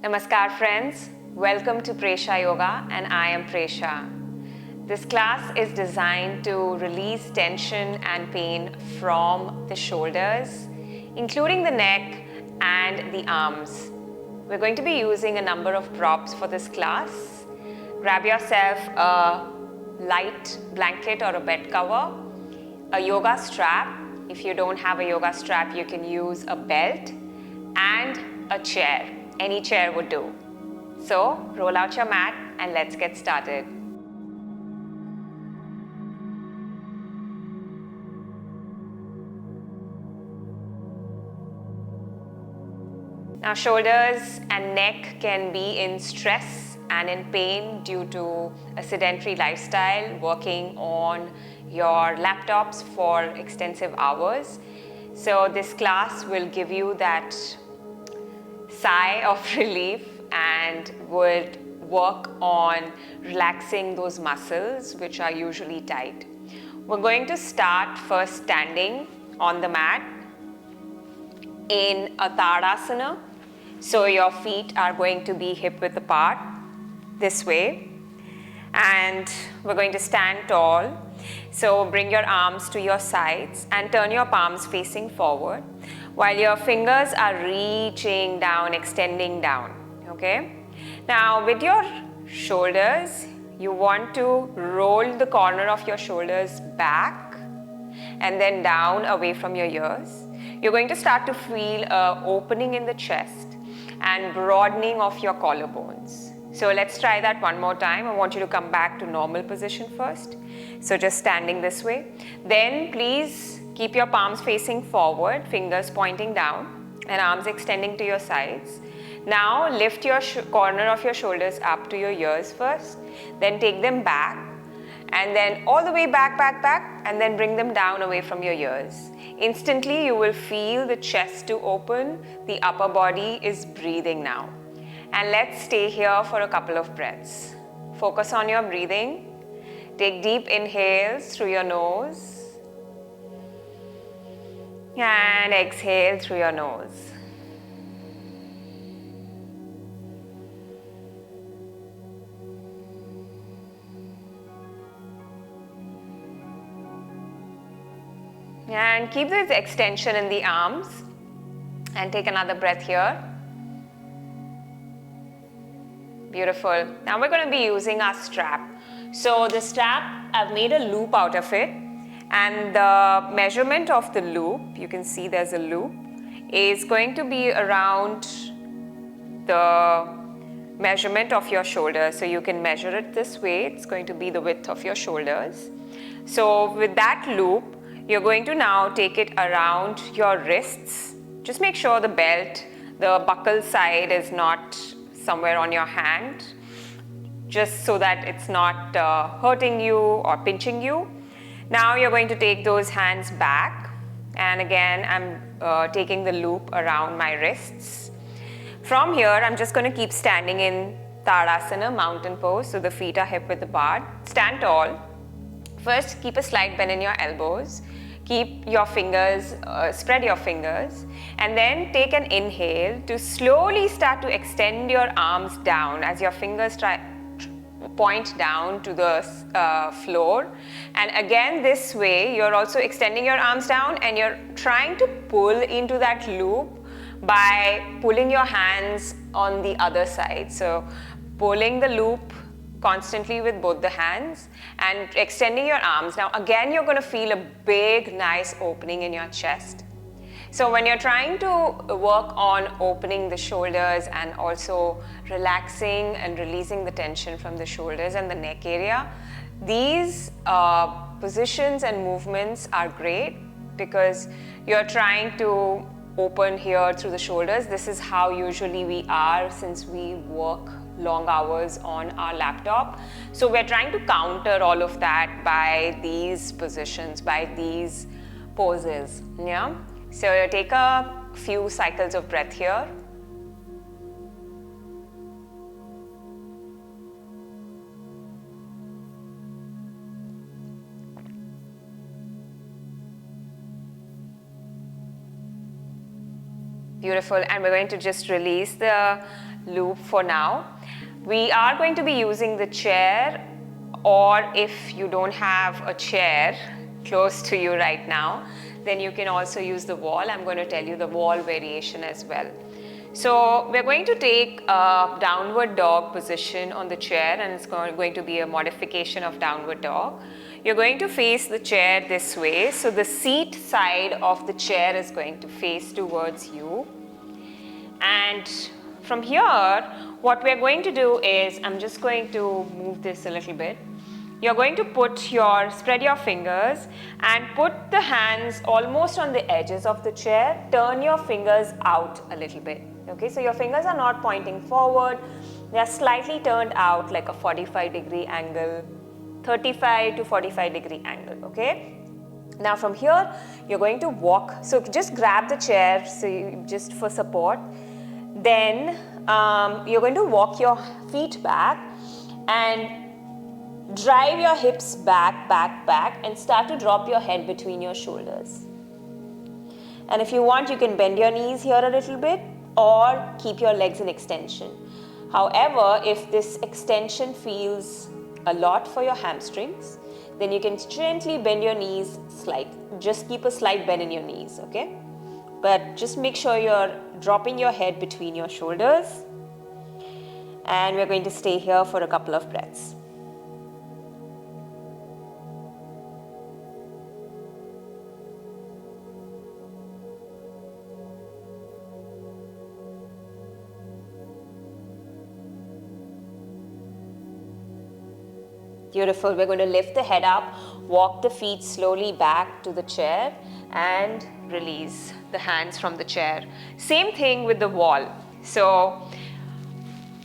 Namaskar friends, welcome to Presha Yoga and I am Presha. This class is designed to release tension and pain from the shoulders, including the neck and the arms. We're going to be using a number of props for this class. Grab yourself a light blanket or a bed cover, a yoga strap. If you don't have a yoga strap, you can use a belt and a chair. Any chair would do. So, roll out your mat and let's get started. Now, shoulders and neck can be in stress and in pain due to a sedentary lifestyle, working on your laptops for extensive hours. So, this class will give you that sigh of relief and would work on relaxing those muscles which are usually tight. We're going to start first standing on the mat in a Tadasana. So your feet are going to be hip width apart this way, and we're going to stand tall. So bring your arms to your sides and turn your palms facing forward while your fingers are reaching down, extending down, okay? Now with your shoulders, you want to roll the corner of your shoulders back and then down away from your ears. You're going to start to feel an opening in the chest and broadening of your collarbones. So let's try that one more time. I want you to come back to normal position first. So just standing this way. Then please keep your palms facing forward, fingers pointing down and arms extending to your sides. Now lift your corner of your shoulders up to your ears first. Then take them back and then all the way back, and then bring them down away from your ears. Instantly you will feel the chest to open, the upper body is breathing now. And let's stay here for a couple of breaths. Focus on your breathing. Take deep inhales through your nose and exhale through your nose. And keep this extension in the arms and take another breath here. Beautiful. Now we're going to be using our strap. So the strap, I've made a loop out of it, and the measurement of the loop, you can see there's a loop, is going to be around the measurement of your shoulders. So you can measure it this way. It's going to be the width of your shoulders. So with that loop, you're going to now take it around your wrists. Just make sure the belt, the buckle side is not somewhere on your hand, just so that it's not hurting you or pinching you. Now you're going to take those hands back, and again I'm taking the loop around my wrists. From here I'm just going to keep standing in Tadasana, mountain pose, so the feet are hip width apart. Stand tall. First, keep a slight bend in your elbows. Keep your fingers, spread your fingers, and then take an inhale to slowly start to extend your arms down as your fingers point down to the floor. And again this way, you're also extending your arms down and you're trying to pull into that loop by pulling your hands on the other side. So pulling the loop constantly with both the hands and extending your arms. Now again, you're going to feel a big, nice opening in your chest. So when you're trying to work on opening the shoulders and also relaxing and releasing the tension from the shoulders and the neck area, these positions and movements are great because you're trying to open here through the shoulders. This is how usually we are since we work long hours on our laptop. So we're trying to counter all of that by these positions, by these poses. Yeah. So take a few cycles of breath here. Beautiful. And we're going to just release the loop for now. We are going to be using the chair, or if you don't have a chair close to you right now, then you can also use the wall. I'm going to tell you the wall variation as well. So we're going to take a downward dog position on the chair, and it's going to be a modification of downward dog. You're going to face the chair this way, so the seat side of the chair is going to face towards you. And from here, what we're going to do is, I'm just going to move this a little bit. You're going to spread your fingers and put the hands almost on the edges of the chair. Turn your fingers out a little bit. Okay, so your fingers are not pointing forward. They are slightly turned out like a 45-degree angle, 35 to 45-degree angle. Okay. Now from here, you're going to walk. So just grab the chair just for support. Then you're going to walk your feet back and drive your hips back, and start to drop your head between your shoulders. And if you want, you can bend your knees here a little bit or keep your legs in extension. However, if this extension feels a lot for your hamstrings, then you can gently bend your knees slightly. Just keep a slight bend in your knees, okay? But just make sure you're dropping your head between your shoulders. And we're going to stay here for a couple of breaths. Beautiful. We're going to lift the head up, walk the feet slowly back to the chair, and release the hands from the chair. Same thing with the wall. So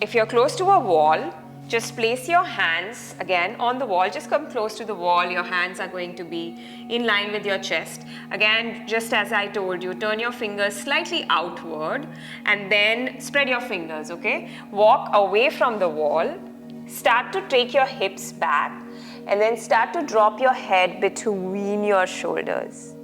if you're close to a wall, just place your hands again on the wall. Just come close to the wall. Your hands are going to be in line with your chest. Again, just as I told you, turn your fingers slightly outward and then spread your fingers, okay? Walk away from the wall. Start to take your hips back and then start to drop your head between your shoulders.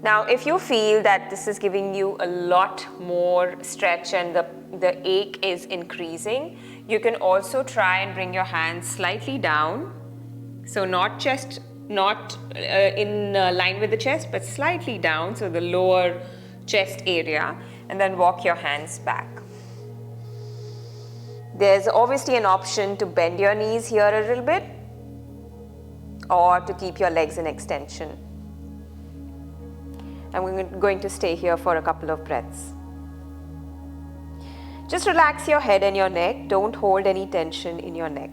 Now, if you feel that this is giving you a lot more stretch and the ache is increasing, you can also try and bring your hands slightly down. So not in line with the chest, but slightly down, so the lower chest area, and then walk your hands back. There's obviously an option to bend your knees here a little bit or to keep your legs in extension. I'm going to stay here for a couple of breaths. Just relax your head and your neck. Don't hold any tension in your neck.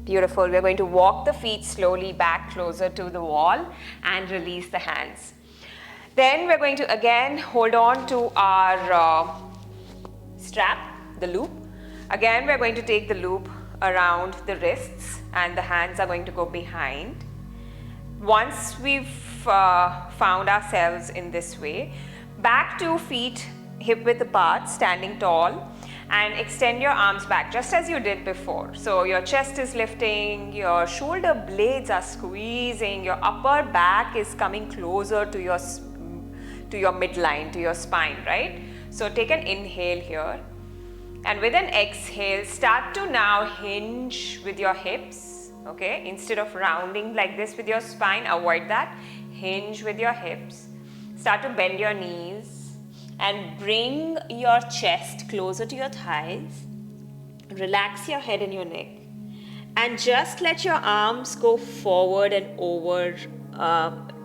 Beautiful. We're going to walk the feet slowly back closer to the wall and release the hands. Then we're going to again hold on to our strap, the loop. Again, we're going to take the loop around the wrists and the hands are going to go behind. Once we've found ourselves in this way, back 2 feet hip width apart, standing tall, and extend your arms back just as you did before. So your chest is lifting, your shoulder blades are squeezing, your upper back is coming closer to your midline, to your spine, right? So take an inhale here, and with an exhale, start to now hinge with your hips, okay? Instead of rounding like this with your spine, avoid that. Hinge with your hips. Start to bend your knees and bring your chest closer to your thighs. Relax your head and your neck. And just let your arms go forward and over,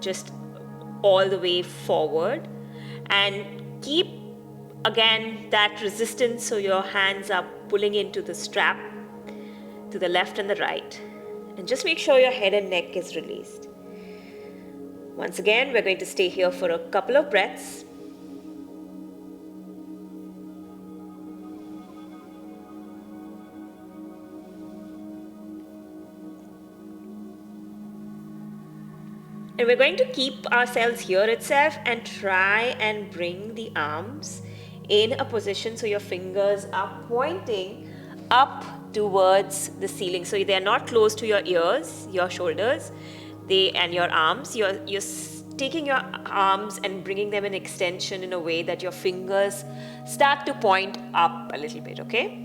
just all the way forward. And keep, again, that resistance so your hands are pulling into the strap to the left and the right. And just make sure your head and neck is released. Once again, we're going to stay here for a couple of breaths. And we're going to keep ourselves here itself and try and bring the arms in a position so your fingers are pointing up towards the ceiling. So they're not close to your ears, your shoulders, and your arms. You're taking your arms and bringing them in extension in a way that your fingers start to point up a little bit, okay?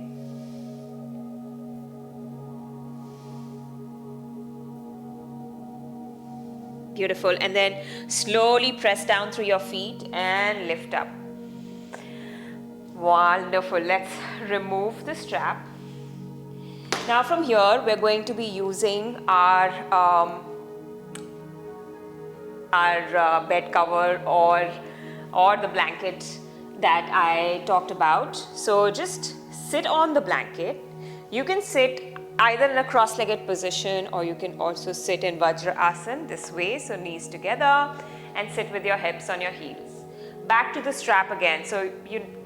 Beautiful. And then slowly press down through your feet and lift up. Wonderful. Let's remove the strap. Now from here, we're going to be using our bed cover or the blanket that I talked about. So just sit on the blanket. You can sit either in a cross-legged position, or you can also sit in Vajrasana this way, so knees together, and sit with your hips on your heels. Back to the strap again. So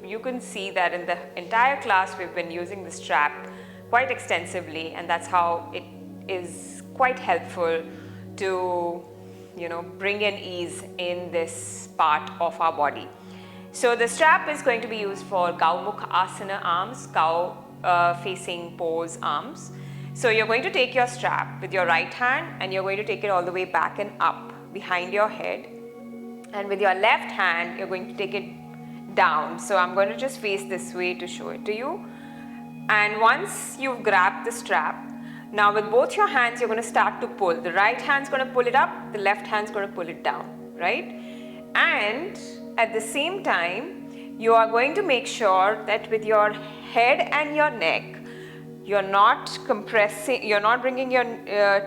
you can see that in the entire class we've been using the strap quite extensively, and that's how it is quite helpful to bring in ease in this part of our body. So the strap is going to be used for Gaumukha Asana arms, cow facing pose arms. So you're going to take your strap with your right hand and you're going to take it all the way back and up behind your head, and with your left hand you're going to take it down. So I'm going to just face this way to show it to you. And once you've grabbed the strap, now with both your hands you're going to start to pull. The right hand's going to pull it up, the left hand's going to pull it down, right? And at the same time you are going to make sure that with your head and your neck you're not compressing, you're not bringing your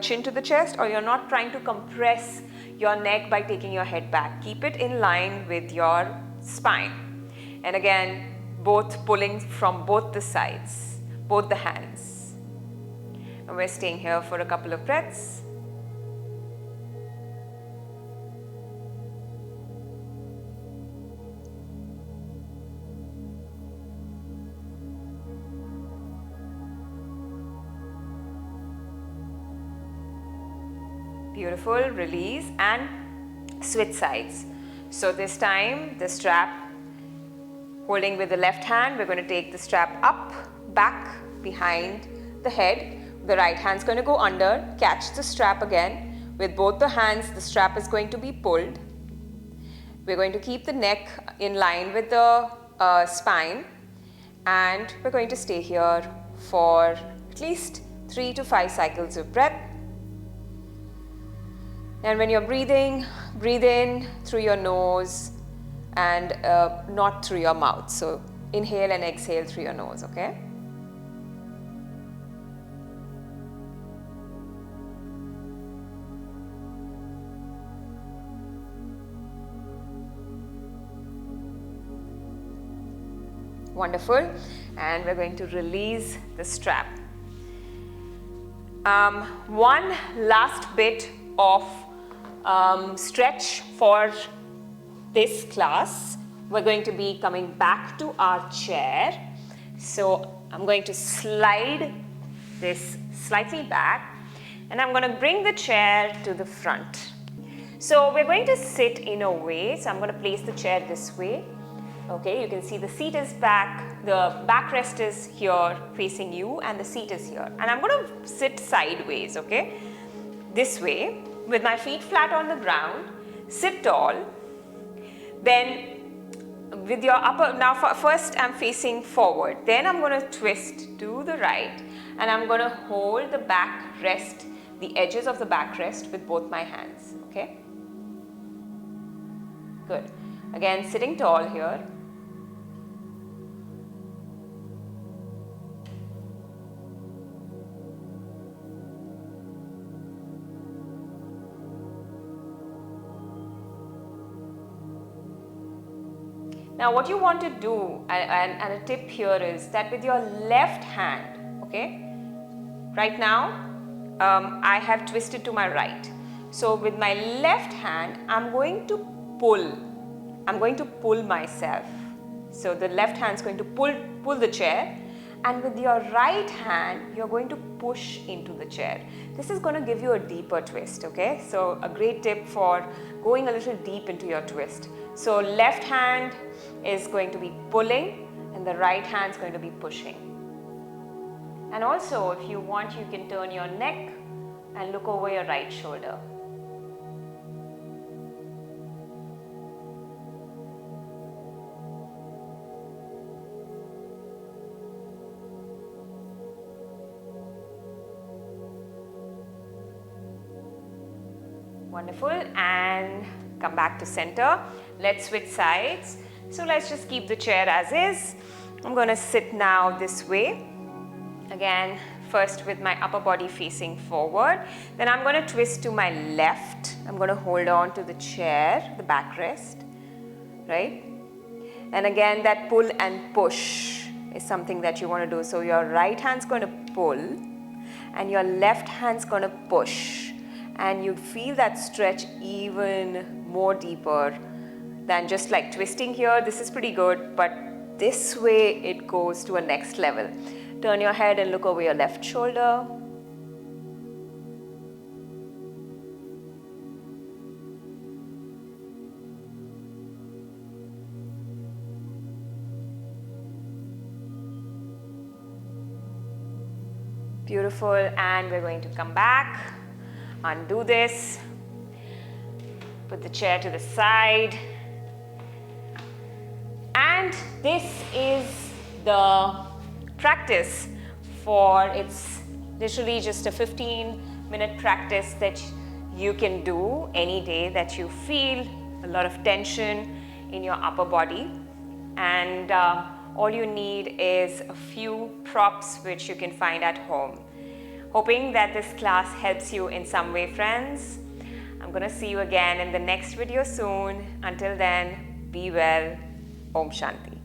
chin to the chest, or you're not trying to compress your neck by taking your head back. Keep it in line with your spine. And again, both pulling from both the sides, both the hands. And we're staying here for a couple of breaths. Beautiful. Release and switch sides. So this time the strap, holding with the left hand, we're going to take the strap up, back, behind the head. The right hand's going to go under, catch the strap again. With both the hands, the strap is going to be pulled. We're going to keep the neck in line with the spine, and we're going to stay here for at least 3 to 5 cycles of breath. And when you're breathing, breathe in through your nose and not through your mouth. So inhale and exhale through your nose, okay? Wonderful. And we're going to release the strap. One last bit of stretch for this class. We're going to be coming back to our chair. So I'm going to slide this slightly back, and I'm going to bring the chair to the front. So we're going to sit in a way. So I'm going to place the chair this way. Okay, you can see the seat is back, the backrest is here facing you, and the seat is here. And I'm going to sit sideways, okay, this way, with my feet flat on the ground. Sit tall. Then with your upper, now first I'm facing forward. Then I'm going to twist to the right, and I'm going to hold the backrest, the edges of the backrest with both my hands, okay. Good. Again, sitting tall here. Now what you want to do, and a tip here is that with your left hand, okay, right now I have twisted to my right. So with my left hand, I'm going to pull myself. So the left hand is going to pull the chair, and with your right hand, you're going to push into the chair. This is going to give you a deeper twist, okay? So a great tip for going a little deep into your twist. So left hand is going to be pulling and the right hand is going to be pushing. And also, if you want, you can turn your neck and look over your right shoulder. Wonderful, and come back to center. Let's switch sides. So let's just keep the chair as is. I'm going to sit now this way. Again, first with my upper body facing forward. Then I'm going to twist to my left. I'm going to hold on to the chair, the backrest, right? And again, that pull and push is something that you want to do. So your right hand's going to pull and your left hand's going to push. And you feel that stretch even more deeper than just like twisting here. This is pretty good, but this way it goes to a next level. Turn your head and look over your left shoulder. Beautiful, and we're going to come back. Undo this, put the chair to the side, and this is the practice it's literally just a 15-minute practice that you can do any day that you feel a lot of tension in your upper body, and all you need is a few props which you can find at home. Hoping that this class helps you in some way, friends. I'm going to see you again in the next video soon. Until then, be well. Om Shanti.